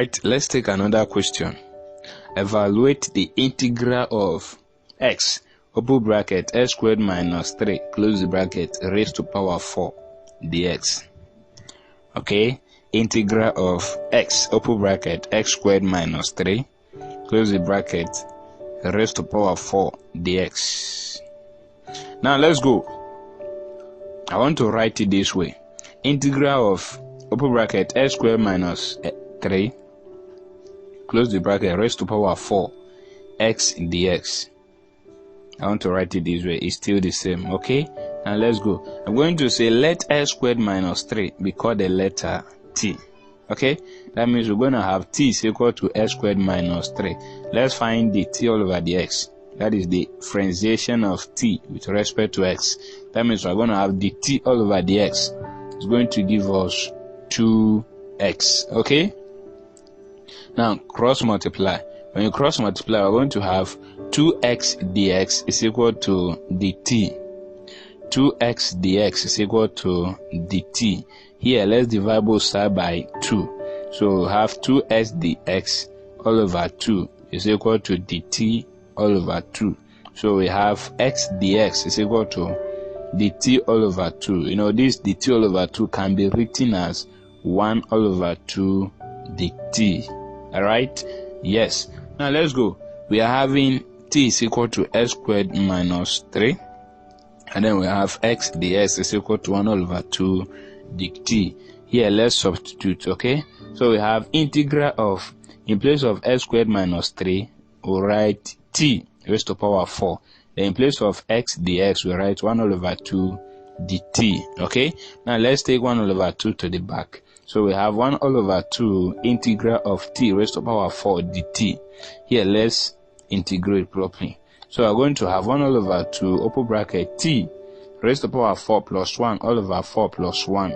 Alright, let's take another question. Evaluate the integral of x, open bracket, x squared minus 3, close the bracket, raised to power 4 dx. Okay, integral of x, open bracket, x squared minus 3, close the bracket, raised to power 4 dx. Now let's go. I want to write it this way. Integral of open bracket, x squared minus 3, close the bracket, raised to power 4 x dx. I want to write it this way. It's still the same. Okay, now let's go. I'm going to say let x squared minus 3 be called the letter t. Okay, that means we're going to have t is equal to x squared minus 3. Let's find the t all over the x. That is the differentiation of t with respect to x. That means we're going to have the t all over the x. It's going to give us 2x. Okay, now cross multiply. When you cross multiply, we're going to have 2x dx is equal to dt. 2x dx is equal to dt. Here, let's divide both sides by 2. So we have 2x dx all over 2 is equal to dt all over 2. So we have x dx is equal to dt all over 2. You know, this dt all over 2 can be written as 1 all over 2 dt. Alright? Yes. Now let's go. We are having t is equal to x squared minus 3. And then we have x dx is equal to 1 all over 2 dt. Here, let's substitute, okay? So we have integral of, in place of x squared minus 3, we'll write t raised to power 4. Then in place of x dx, we write 1 all over 2 dt, okay? Now let's take 1 all over 2 to the back. So we have 1 all over 2 integral of t raised to power 4 dt. Here, let's integrate properly. So we're going to have 1 all over 2, open bracket, t raised to power 4 plus 1 all over 4 plus 1,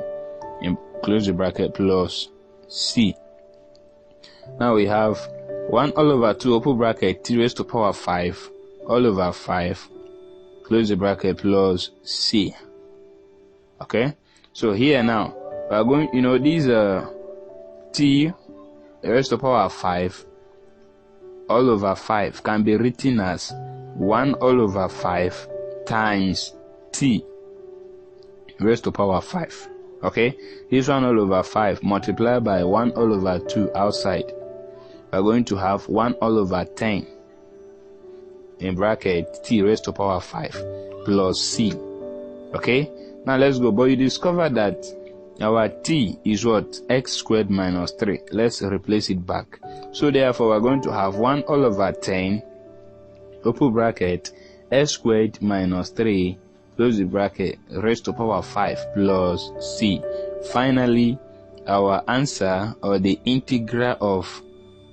and close the bracket, plus c. Now we have 1 all over 2, open bracket, t raised to power 5 all over 5, close the bracket, plus c. Okay, so here now we are going, you know, these t raised to power 5 all over 5 can be written as 1 all over 5 times t raised to power 5. Okay, this 1 all over 5 multiplied by 1 all over 2 outside, we're going to have 1 all over 10 in bracket t raised to power 5 plus c. Okay, now let's go. But you discover that our t is what? X squared minus 3. Let's replace it back. So therefore, we're going to have 1 all over 10, open bracket, x squared minus 3, close the bracket, raised to power 5 plus c. Finally, our answer, or the integral of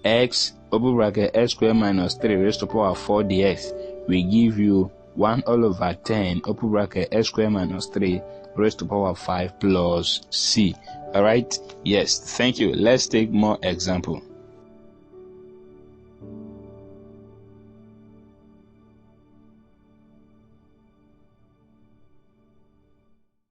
x, open bracket, x squared minus 3 raised to power 4 dx will give you 1 all over 10, open bracket, x squared minus 3 raised to power 5 plus c. Alright? Yes, thank you. Let's take more example.